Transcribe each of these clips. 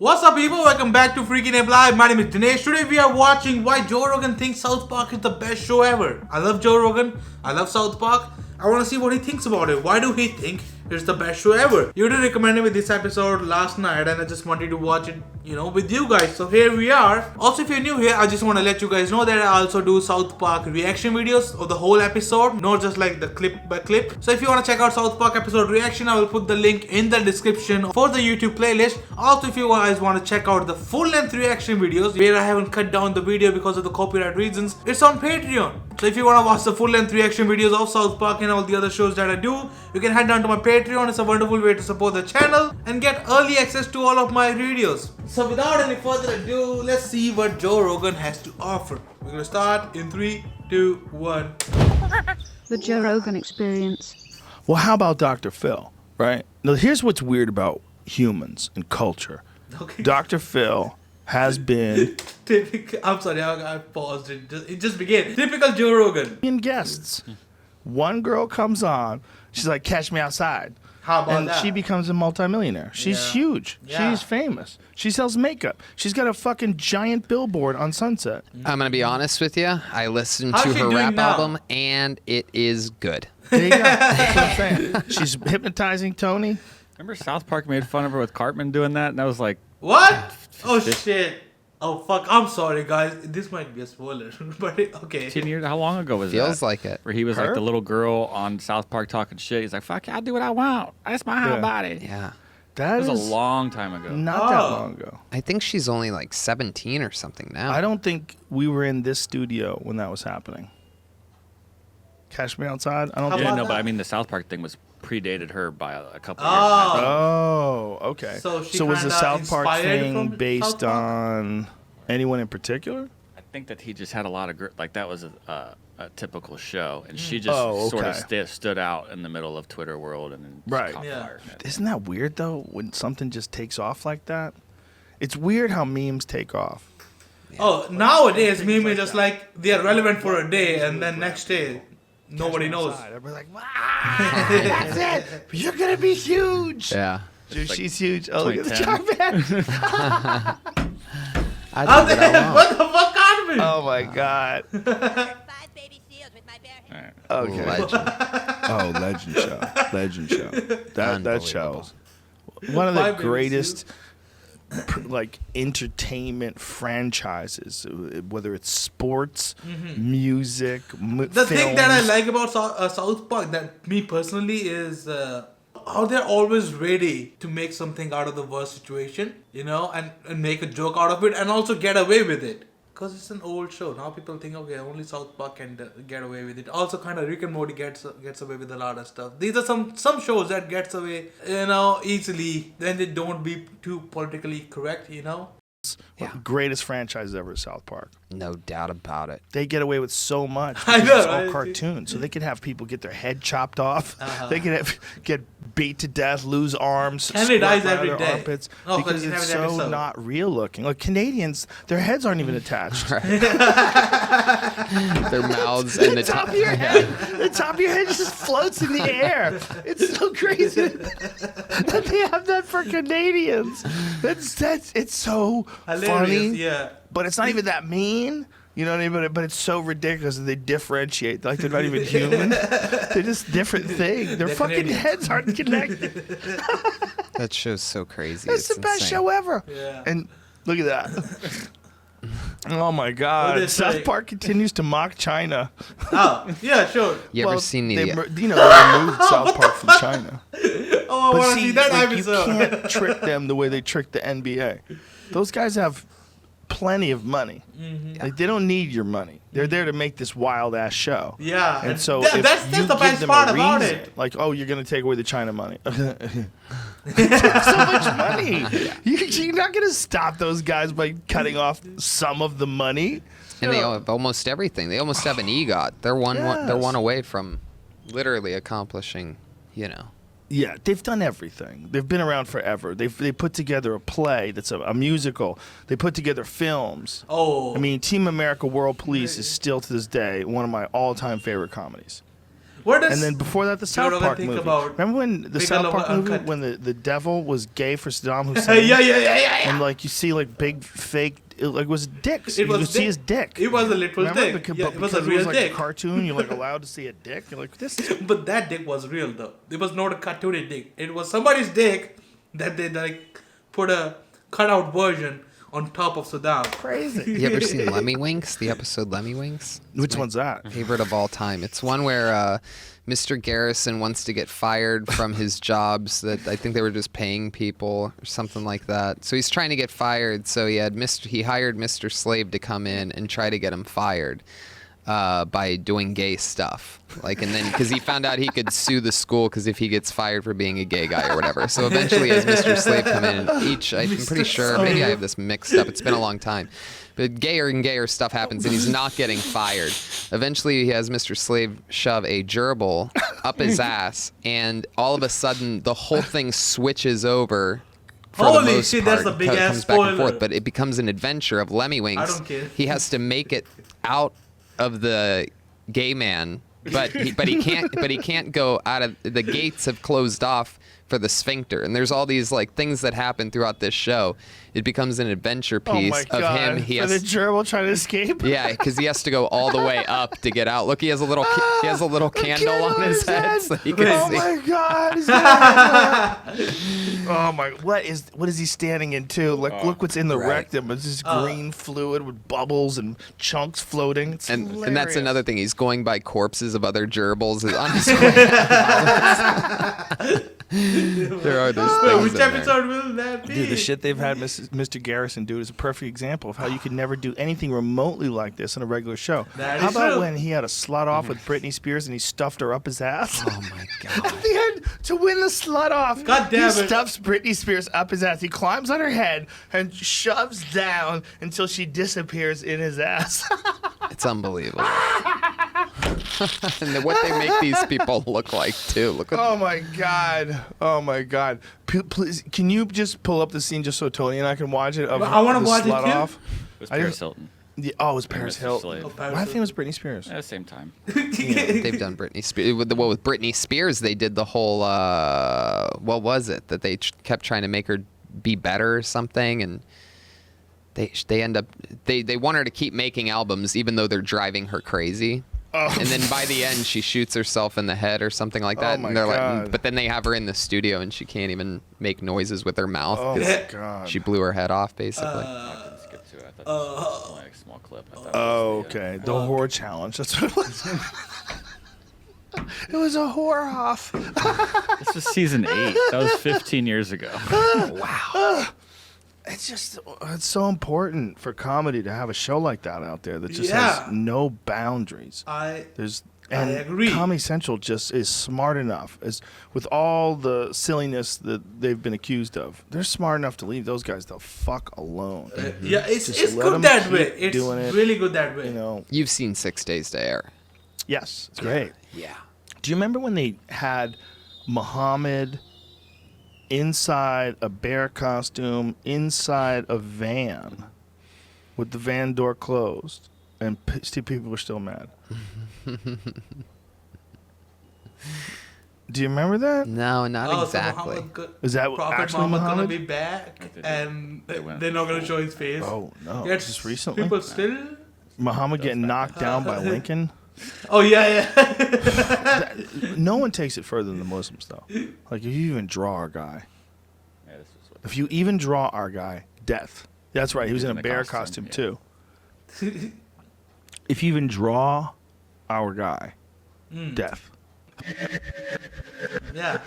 What's up, people? Welcome back to Freaking Ape Live. My name is Dinesh. Today we are watching why Joe Rogan thinks South Park is the best show ever. I love Joe Rogan. I love South Park. I want to see what he thinks about it. Why do he think it's the best show ever? You did recommend me this episode last night and I just wanted to watch it, with you guys. So here we are. Also, if you're new here, I just want to let you guys know that I also do South Park reaction videos of the whole episode, not just like the clip by clip. So if you want to check out South Park episode reaction, I will put the link in the description for the YouTube playlist. Also, if you guys want to check out the full length reaction videos where I haven't cut down the video because of the copyright reasons, it's on Patreon. So if you want to watch the full length reaction videos of South Park and all the other shows that I do, you can head down to my Patreon. It's a wonderful way to support the channel and get early access to all of my videos. So without any further ado, let's see what Joe Rogan has to offer. We're gonna start in 3, 2, 1. The Joe Rogan Experience. Well, how about Dr. Phil, right? Now, here's what's weird about humans and culture. Okay. Dr. Phil has been Typical. I'm sorry, I paused it. It just began. Typical Joe Rogan. in guests. One girl comes on, she's like, catch me outside. How about And that? she becomes a multimillionaire. She's Yeah. huge. Yeah. She's famous. She sells makeup. She's got a fucking giant billboard on Sunset. I'm gonna be honest with you. I listened How's to she her doing rap now? album, and it is good. There you go. That's what I'm saying. She's hypnotizing Tony. Remember South Park made fun of her with Cartman doing that? And I was like, What? Oh shit. Oh fuck. I'm sorry, guys. This might be a spoiler, but okay. 10 years? How long ago was Feels that? like it. Where he was Her? like the little girl on South Park talking shit. He's like, fuck, I'll do what I want. That's my whole Yeah. body. Yeah. That It was is a long time ago. not that Oh. long ago. I think she's only like 17 or something now. I don't think we were in this studio when that was happening. Catch me outside? I don't How think. about Yeah, no, but that? I mean, the South Park thing was predated her by a couple Oh. years. Oh, okay. So she was the kinda South Park inspired thing from based South Park? on anyone in particular? I think that he just had a lot of like that was a typical show, and she just Oh, sort of okay. stood out in the middle of Twitter world and then just Right. caught Yeah. fire. Isn't that weird though? When something just takes off like that, it's weird how memes take off. Oh, nowadays memes are just like they are relevant for a day and then next day nobody knows. Everybody's like, "Wow, that's it. You're gonna be huge." Yeah. Dude, like she's huge. Oh, look at the 2010. Cartman. I How do the what I hell? want. What the fuck, Cartman? Oh my god. 5 baby seals with my bare hands. Okay. Legend. Oh, legend show. Legend show. That show. Unbelievable. One of the Five Baby greatest like entertainment franchises, whether it's sports, music, The thing that I films. like about South Park, that me personally, is how they're always ready to make something out of the worst situation, and make a joke out of it and also get away with it. Because it's an old show. Now people think, okay, only South Park can get away with it. Also, kind of Rick and Morty gets away with a lot of stuff. These are some shows that gets away, easily. Then they don't be too politically correct, One of the greatest franchises ever, South Park. No doubt about it. They get away with so much. I because know, it's all right? cartoons, so they could have people get their head chopped off. They could get beat to death, lose arms, Kenny squirt dies right out every of their day. armpits Oh, because because it's every so episode. not real looking. Like Canadians, their heads aren't even attached. Their mouths and the top. of your head, the top of your head just floats in the air. It's so crazy that they have that for Canadians. It's so Hilarious, funny, yeah. but it's not even that mean. You know what I mean? But it's so ridiculous that they differentiate. Like they're not even human. They're just different things. Their They're fucking Canadians. heads aren't connected. That show's so crazy. That's it's the best insane. show ever. Yeah. And look at that. Oh my What God! they South say? Park continues to mock China. Oh, yeah, sure. You ever seen they, the? they removed South Park from China. Oh, I But want to see, see that like, you episode. can't trick them the way they trick the NBA. Those guys have plenty of money. Like they don't need your money. They're there to make this wild ass show. Yeah, And so that- if that's you the give best them part a about reason, it. like, oh, you're gonna take away the China money. They took so much money. You're not gonna stop those guys by cutting off some of the money. And they have almost everything. They almost have an EGOT. They're they're one Yes. away from literally accomplishing, Yeah, they've done everything. They've been around forever. They put together a play that's a musical. They put together films. Oh. I mean, Team America World Police is still to this day one of my all-time favorite comedies. What does And then before that, the Joe South Rogan Park think movie. about Remember when the Big South Love Park movie Uncut? when the devil was gay for Saddam Hussein? yeah. And like you see like big fake, it was dicks. It You was could see his dick. It was a literal Remember? dick. Because, Yeah, but it was a because real it was like dick. a cartoon, you're like allowed to see a dick. You're like, this is But that dick was real though. It was not a cartoony dick. It was somebody's dick that they like put a cutout version on top of Saddam. crazy. You ever seen Lemmy Winks? The episode Lemmy Winks? Which one's that? Favorite of all time. It's one where Mr. Garrison wants to get fired from his jobs that I think they were just paying people or something like that. So he's trying to get fired. So he hired Mr. Slave to come in and try to get him fired by doing gay stuff. And then because he found out he could sue the school because if he gets fired for being a gay guy or whatever. So eventually he has Mr. Slave come in and I'm pretty sure, maybe I have this mixed up. It's been a long time. But gayer and gayer stuff happens, and he's not getting fired. Eventually, he has Mr. Slave shove a gerbil up his ass, and all of a sudden, the whole thing switches over. For Holy the most shit, part. that's a big It ass comes back and spoiler. forth, but it becomes an adventure of Lemmy Winks. I don't care. He has to make it out of the gay man, but he can't go out of the gates have closed off for the sphincter, and there's all these things that happen throughout this show. It becomes an adventure Oh piece my of god! him. He For has the gerbil trying to escape. yeah, because he has to go all the way up to get out. Look, he has a little candle on his head so he can Oh see. my god! He's gonna- oh my! What is he standing in too? Look what's in the Right. rectum. It's just green fluid with bubbles and chunks floating. It's And that's hilarious. another thing. He's going by corpses of other gerbils on his way. There are those Wait, things which in there. episode will that be? Dude, the shit they've had Mr. Garrison do is a perfect example of how you could never do anything remotely like this in a regular show. That How is about true. when he had a slut off with Britney Spears and he stuffed her up his ass? Oh my god. At the end, to win the slut off, God damn he it. stuffs Britney Spears up his ass. He climbs on her head and shoves down until she disappears in his ass. It's unbelievable. And what they make these people look like too. Look at Oh my god! Oh my god! Please, can you just pull up the scene just so Tony and I can watch it? Of I wanna the watch it slut too. off? It was I Paris just- Hilton. Yeah, oh, it was Paris Mr. Hilton. Slave. I think it was Britney Spears. At the same time. they've done Britney Spears. With Britney Spears, they did the whole what was it that they kept trying to make her be better or something, and they end up they want her to keep making albums even though they're driving her crazy. Oh. And then by the end, she shoots herself in the head or something like that. Oh my and they're God. but then they have her in the studio and she can't even make noises with her mouth. Oh 'cause my god! she blew her head off basically. I didn't skip to it. I thought this was only a small clip. I thought it Oh, was the, okay. The horror challenge. That's what it was. It was a horror off. This was season 8. That was 15 years ago. It's so important for comedy to have a show like that out there that just Yeah. has no boundaries. I And agree. Comedy Central just is smart enough, as with all the silliness that they've been accused of. They're smart enough to leave those guys the fuck alone. yeah, it's Just let 'em good that keep way. It's doing it. really good that way. You know, You've seen 6 Days to Air. yes, it's great. Yeah. Do you remember when they had Muhammad inside a bear costume, inside a van, with the van door closed, and people were still mad? Do you remember that? No, not Oh, exactly. Is that Prophet actually Muhammad gonna Muhammad? be back, and They went they're not gonna full- show his face. Oh no! Yet Just recently, people still. Muhammad getting knocked down by Lincoln. Oh yeah. No one takes it further than the Muslims, though. Like if you even draw our guy, Yeah, this was what if you even draw our guy, death. That's right. He was in a In the bear costume, costume yeah. too. If you even draw our guy, death. Yeah.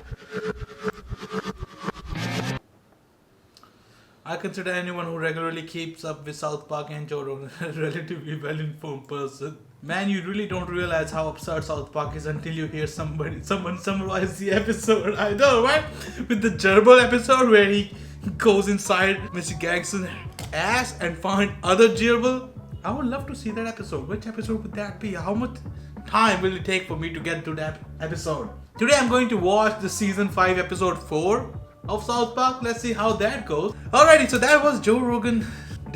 I consider anyone who regularly keeps up with South Park and Joe Rogan a relatively well-informed person. Man, you really don't realize how absurd South Park is until you hear someone summarize the episode. I know, right? With the gerbil episode where he goes inside Mr. Gagson's ass and find other gerbil. I would love to see that episode. Which episode would that be? How much time will it take for me to get to that episode? Today I'm going to watch the season 5 episode 4 of South Park. Let's see how that goes. Alrighty, so that was Joe Rogan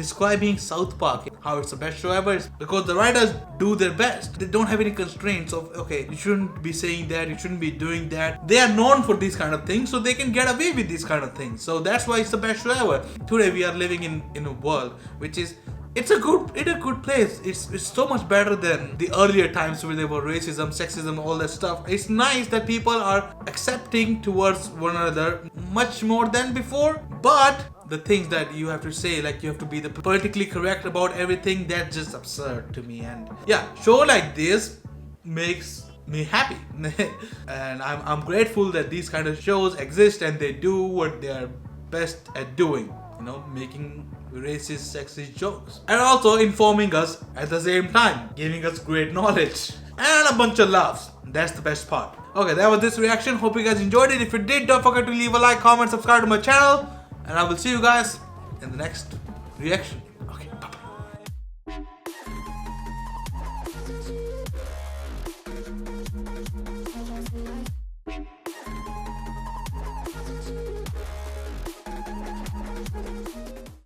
describing South Park, how it's the best show ever, is because the writers do their best. They don't have any constraints of, okay, you shouldn't be saying that, you shouldn't be doing that. They are known for these kind of things, so they can get away with these kind of things. So that's why it's the best show ever. Today we are living in a world which is, it's a good place. It's so much better than the earlier times where there were racism, sexism, all that stuff. It's nice that people are accepting towards one another much more than before. But the things that you have to say, like you have to be the politically correct about everything, that's just absurd to me. And yeah, show like this makes me happy. And I'm grateful that these kind of shows exist and they do what they are best at doing. You know, making racist, sexist jokes. And also informing us at the same time, giving us great knowledge. And a bunch of laughs. That's the best part. Okay, that was this reaction. Hope you guys enjoyed it. If you did, don't forget to leave a like, comment, subscribe to my channel. And I will see you guys in the next reaction.